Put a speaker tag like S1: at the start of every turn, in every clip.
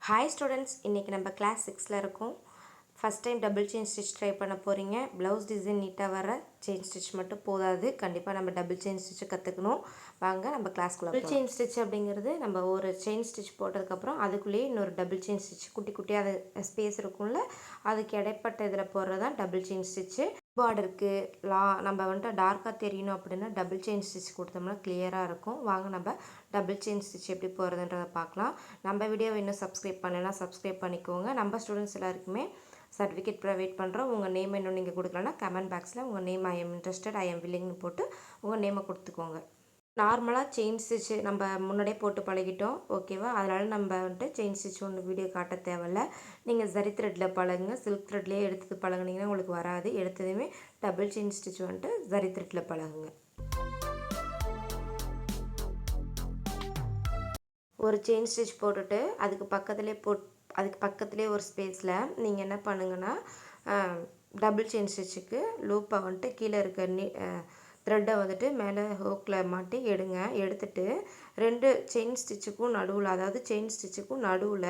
S1: Hi students, இன்றைக்கி நம்ம class 6ல் இருக்கோம். First time double chain stitch try பண்ண போகிறீங்க. ப்ளவுஸ் டிசைன் நீட்டாக வர செயின் ஸ்டிச் மட்டும் போதாது, கண்டிப்பாக நம்ம டபுள் செயின் ஸ்டிச்சை கற்றுக்கணும். வாங்க நம்ம கிளாஸ்க்குள்ளே. டபுள் செயின் ஸ்டிச் அப்படிங்கிறது நம்ம ஒரு செயின் ஸ்டிச் போட்டதுக்கப்புறம் அதுக்குள்ளேயே இன்னொரு டபுள் செயின் ஸ்டிச் குட்டி குட்டியாக அது ஸ்பேஸ் இருக்கும்ல, அதுக்கு இடைப்பட்ட இதில் போடுறது தான் டபுள் செயின் ஸ்டிச்சு. பார்டருக்கு நம்ம வந்துட்டு டார்க்காக தெரியணும் அப்படின்னா டபுள் செயின் ஸ்டிச் கொடுத்தோம்னா கிளியராக இருக்கும். வாங்க நம்ம டபுள் செயின் ஸ்டிச் எப்படி போகிறதுன்றதை பார்க்கலாம். நம்ம வீடியோவை இன்னும் சப்ஸ்கிரைப் பண்ணலைன்னா சப்ஸ்கிரைப் பண்ணிக்கோங்க. நம்ம ஸ்டூடெண்ட்ஸ் எல்லாருக்குமே சர்டிஃபிகேட் ப்ரொவைட் பண்ணுறோம். உங்கள் நேம் இன்னும் நீங்கள் கொடுக்கலன்னா கமெண்ட் பாக்ஸில் உங்கள் name I am interested, I am வில்லிங்னு போட்டு உங்கள் நேமை கொடுத்துக்கோங்க. நார்மலாக செயின் ஸ்டிச்சு நம்ம முன்னாடியே போட்டு பழகிட்டோம், ஓகேவா? அதனால் நம்ம வந்துட்டு செயின் ஸ்டிச் ஒன்று வீடியோ காட்ட தேவையில்ல. நீங்கள் ஜரி த்ரெட்டில் பழகுங்க. சில்க் த்ரெட்லேயே எடுத்து பழகுனீங்கன்னா உங்களுக்கு வராது. எடுத்ததுமே டபுள் செயின் ஸ்டிச் வந்துட்டு ஜரி த்ரெட்டில் பழகுங்க. ஒரு செயின் ஸ்டிச் போட்டுட்டு அதுக்கு பக்கத்துலேயே ஒரு ஸ்பேஸில் நீங்கள் என்ன பண்ணுங்கன்னா, டபுள் செயின் ஸ்டிச்சுக்கு லூப்பை வந்துட்டு கீழே இருக்க த்ரெட்டை வந்துட்டு மேலே ஹோக்கில் மாட்டி எடுத்துட்டு 2 செயின் ஸ்டிச்சுக்கும் நடுவில், அதாவது செயின் ஸ்டிச்சுக்கும் நடுவில்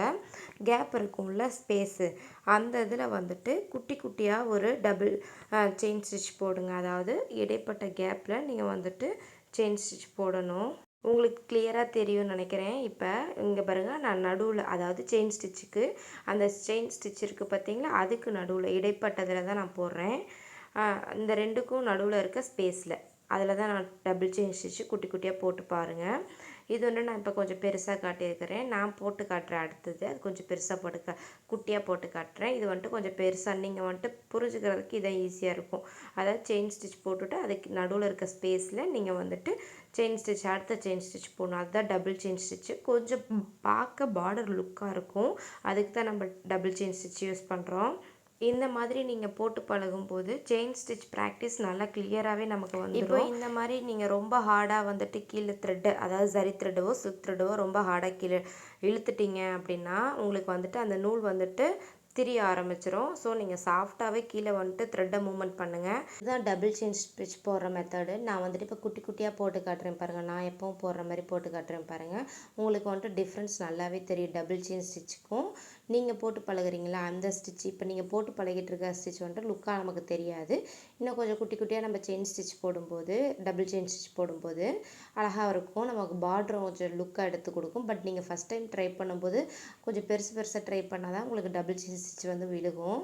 S1: கேப் இருக்கும்ல ஸ்பேஸு, அந்த இதில் வந்துட்டு குட்டி குட்டியாக ஒரு டபுள் செயின் ஸ்டிச் போடுங்க. அதாவது இடைப்பட்ட கேப்பில் நீங்கள் வந்துட்டு செயின் ஸ்டிச் போடணும். உங்களுக்கு கிளியராக தெரியும்னு நினைக்கிறேன். இப்போ இங்கே பாருங்கள், நான் நடுவில், அதாவது செயின் ஸ்டிச்சுக்கு அந்த செயின் ஸ்டிச் இருக்குது பார்த்தீங்களா, அதுக்கு நடுவில் இடைப்பட்டதில் தான் நான் போடுறேன். இந்த 2க்கும் நடுவில் இருக்க ஸ்பேஸில், அதில் தான் நான் டபுள் செயின் ஸ்டிச்சு குட்டி குட்டியாக போட்டு பாருங்கள். இது வந்து நான் இப்போ கொஞ்சம் பெருசாக காட்டியிருக்கிறேன். நான் போட்டு காட்டுறேன் அடுத்தது. அது கொஞ்சம் பெருசாக குட்டியாக போட்டு காட்டுறேன். இது வந்துட்டு கொஞ்சம் பெருசாக நீங்கள் வந்துட்டு புரிஞ்சுக்கிறதுக்கு இதான் ஈஸியாக இருக்கும். அதாவது செயின் ஸ்டிச் போட்டுவிட்டு அதுக்கு நடுவில் இருக்க ஸ்பேஸில் நீங்கள் வந்துட்டு செயின் ஸ்டிச், அடுத்த செயின் ஸ்டிச் போடணும். அதுதான் டபுள் செயின் ஸ்டிச்சு. கொஞ்சம் பார்க்க பார்டர் லுக்காக இருக்கும், அதுக்கு தான் நம்ம டபுள் செயின் ஸ்டிச் யூஸ் பண்ணுறோம். இந்த மாதிரி நீங்கள் போட்டு பழகும்போது செயின் ஸ்டிச் ப்ராக்டிஸ் நல்லா கிளியராகவே நமக்கு வந்துடும். இப்போ இந்த மாதிரி நீங்கள் ரொம்ப ஹார்டாக வந்துட்டு கீழே த்ரெட்டு, அதாவது ஜரி த்ரெட்டோ சில்க் த்ரெட்டோ ரொம்ப ஹார்டாக கீழே இழுத்துட்டீங்க அப்படின்னா உங்களுக்கு வந்துட்டு அந்த நூல் வந்துட்டு திரிய ஆரம்பிச்சிடும். ஸோ நீங்கள் சாஃப்டாகவே கீழே வந்துட்டு த்ரெட்டை மூவ்மெண்ட் பண்ணுங்கள். இதுதான் டபுள் செயின் ஸ்டிச் போடுற மெத்தடு. நான் வந்துட்டு இப்போ குட்டி குட்டியாக போட்டு காட்டுறேன் பாருங்கள். நான் எப்பவும் போடுற மாதிரி போட்டு காட்டுறேன் பாருங்கள். உங்களுக்கு வந்துட்டு டிஃப்ரென்ஸ் நல்லாவே தெரியும். டபுள் செயின் ஸ்டிச்சுக்கும் நீங்கள் போட்டு பழகுறீங்களா அந்த ஸ்டிச், இப்போ நீங்கள் போட்டு பழகிட்டு இருக்க ஸ்டிச் வந்துட்டு லுக்காக நமக்கு தெரியாது. இன்னும் கொஞ்சம் குட்டி குட்டியாக நம்ம செயின் ஸ்டிச் போடும்போது, டபுள் செயின் ஸ்டிச் போடும்போது அழகாக இருக்கும். நமக்கு பார்டரும் கொஞ்சம் லுக்காக எடுத்து கொடுக்கும். பட் நீங்கள் ஃபஸ்ட் டைம் ட்ரை பண்ணும்போது கொஞ்சம் பெருசாக ட்ரை பண்ணால் தான் உங்களுக்கு டபுள் செயின் ஸ்டிச் வந்து விழுகும்.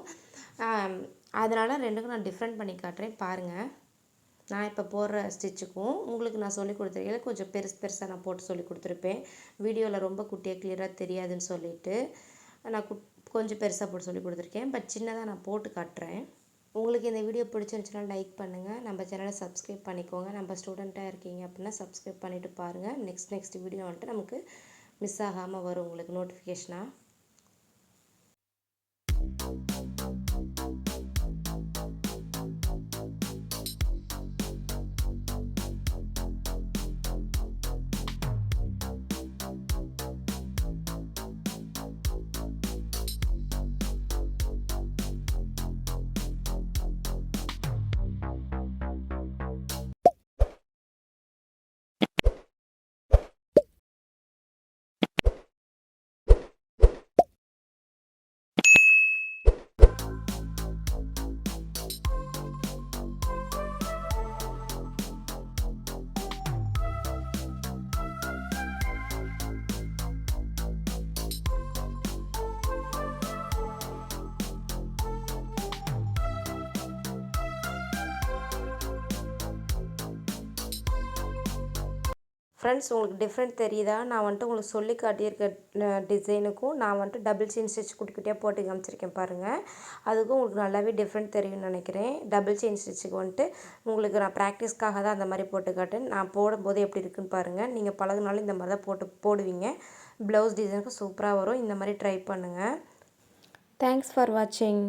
S1: அதனால் 2க்கும் நான் டிஃப்ரெண்ட் பண்ணி காட்டுறேன் பாருங்கள். நான் இப்போ போடுற ஸ்டிச்சுக்கும் உங்களுக்கு நான் சொல்லி கொடுத்துருக்கேன். கொஞ்சம் பெருசாக நான் போட்டு சொல்லி கொடுத்துருப்பேன். வீடியோவில் ரொம்ப குட்டியாக கிளியராக தெரியாதுன்னு சொல்லிட்டு நான் கொஞ்சம் பெருசாக போட்டு சொல்லி கொடுத்துருக்கேன். பட் சின்னதாக நான் போட்டு காட்டுறேன். உங்களுக்கு இந்த வீடியோ பிடிச்சிருந்துச்சுன்னா லைக் பண்ணுங்கள். நம்ம சேனலை சப்ஸ்கிரைப் பண்ணிக்கோங்க. நம்ம ஸ்டூடெண்ட்டாக இருக்கீங்க அப்படின்னா சப்ஸ்கிரைப் பண்ணிவிட்டு பாருங்கள். நெக்ஸ்ட் வீடியோ வந்துட்டு நமக்கு மிஸ் ஆகாமல் வரும் உங்களுக்கு நோட்டிஃபிகேஷனாக. ஃப்ரெண்ட்ஸ், உங்களுக்கு டிஃப்ரெண்ட் தெரியுதா? நான் வந்துட்டு உங்களுக்கு சொல்லி காட்டியிருக்க டிசைனுக்கும் நான் வந்துட்டு டபுள் செயின் ஸ்டிச் குட்டி குட்டியாக போட்டு காமிச்சிருக்கேன் பாருங்கள். அதுக்கும் உங்களுக்கு நல்லாவே டிஃப்ரெண்ட் தெரியும்னு நினைக்கிறேன். டபுள் செயின் ஸ்டிச்சுக்கு வந்துட்டு உங்களுக்கு நான் ப்ராக்டிஸ்க்காக தான் அந்த மாதிரி போட்டு காட்டேன். நான் போடும்போது எப்படி இருக்குன்னு பாருங்கள். நீங்கள் பழகுனாலும் இந்த மாதிரி தான் போடுவீங்க. ப்ளவுஸ் டிசைனுக்கு சூப்பராக வரும். இந்த மாதிரி ட்ரை பண்ணுங்கள். தேங்க்ஸ் ஃபார் வாட்சிங்.